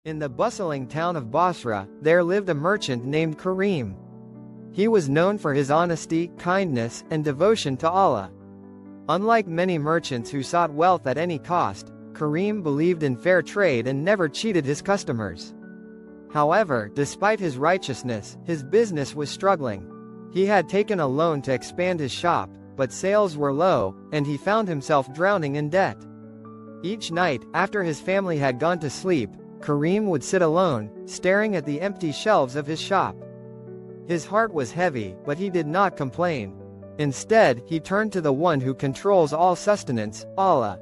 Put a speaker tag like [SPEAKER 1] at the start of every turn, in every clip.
[SPEAKER 1] In the bustling town of Basra, there lived a merchant named Karim. He was known for his honesty, kindness, and devotion to Allah. Unlike many merchants who sought wealth at any cost, Karim believed in fair trade and never cheated his customers. However, despite his righteousness, his business was struggling. He had taken a loan to expand his shop, but sales were low, and he found himself drowning in debt. Each night, after his family had gone to sleep, Karim would sit alone, staring at the empty shelves of his shop. His heart was heavy, but he did not complain. Instead, he turned to the one who controls all sustenance, Allah.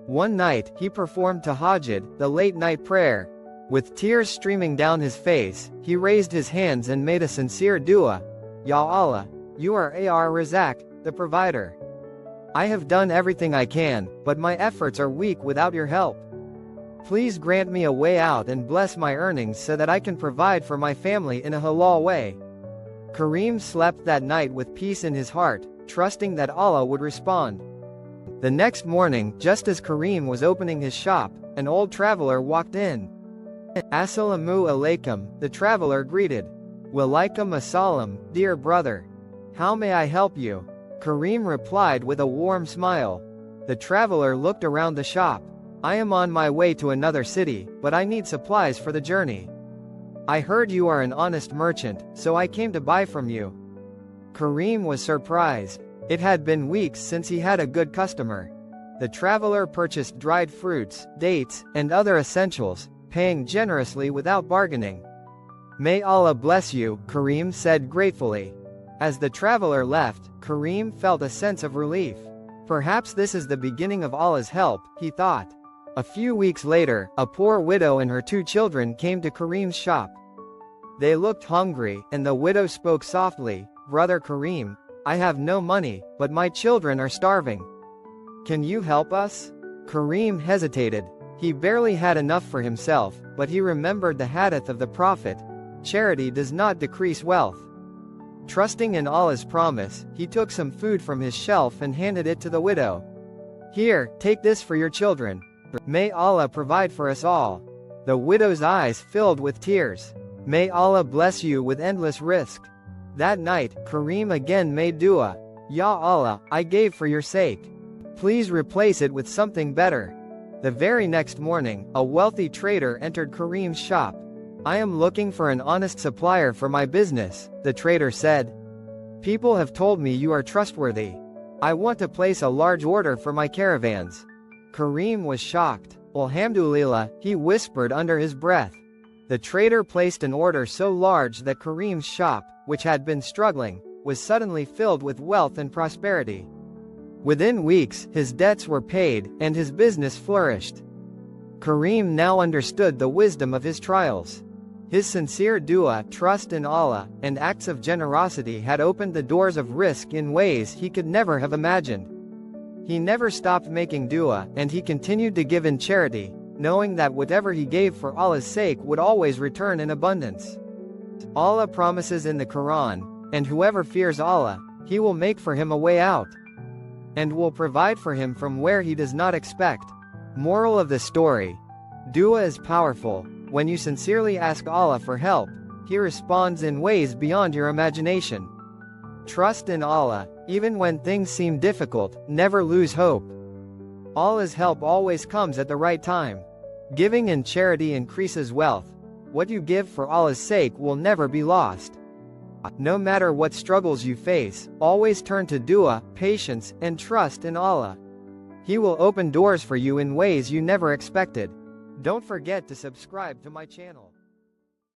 [SPEAKER 1] One night, he performed tahajjud, the late-night prayer. With tears streaming down his face, he raised his hands and made a sincere dua. Ya Allah, you are Rizq, the provider. I have done everything I can, but my efforts are weak without your help. Please grant me a way out and bless my earnings so that I can provide for my family in a halal way. Karim slept that night with peace in his heart, trusting that Allah would respond. The next morning, just as Karim was opening his shop, an old traveler walked in. Assalamu alaikum, the traveler greeted. Walaikum assalam, dear brother. How may I help you? Karim replied with a warm smile. The traveler looked around the shop. I am on my way to another city, but I need supplies for the journey. I heard you are an honest merchant, so I came to buy from you. Karim was surprised. It had been weeks since he had a good customer. The traveler purchased dried fruits, dates, and other essentials, paying generously without bargaining. May Allah bless you, Karim said gratefully. As the traveler left, Karim felt a sense of relief. Perhaps this is the beginning of Allah's help, he thought. A few weeks later, a poor widow and her 2 children came to Karim's shop. They looked hungry, and the widow spoke softly, Brother Karim, I have no money, but my children are starving. Can you help us? Karim hesitated. He barely had enough for himself, but he remembered the hadith of the Prophet. Charity does not decrease wealth. Trusting in Allah's promise, he took some food from his shelf and handed it to the widow. Here, take this for your children. May Allah provide for us all. The widow's eyes filled with tears. May Allah bless you with endless rizq. That night, Karim again made dua. Ya Allah, I gave for your sake. Please replace it with something better. The very next morning, a wealthy trader entered Karim's shop. I am looking for an honest supplier for my business, the trader said. People have told me you are trustworthy. I want to place a large order for my caravans. Karim was shocked. Alhamdulillah, he whispered under his breath. The trader placed an order so large that Karim's shop, which had been struggling, was suddenly filled with wealth and prosperity. Within weeks, his debts were paid, and his business flourished. Karim now understood the wisdom of his trials. His sincere dua, trust in Allah, and acts of generosity had opened the doors of rizq in ways he could never have imagined. He never stopped making dua, and he continued to give in charity, knowing that whatever he gave for Allah's sake would always return in abundance. Allah promises in the Quran, and whoever fears Allah, He will make for him a way out, and will provide for him from where he does not expect. Moral of the story: dua is powerful. When you sincerely ask Allah for help, He responds in ways beyond your imagination. Trust in Allah, even when things seem difficult. Never lose hope. Allah's help always comes at the right time. Giving in charity increases wealth. What you give for Allah's sake will never be lost. No matter what struggles you face, always turn to dua, patience, and trust in Allah. He will open doors for you in ways you never expected. Don't forget to subscribe to my channel.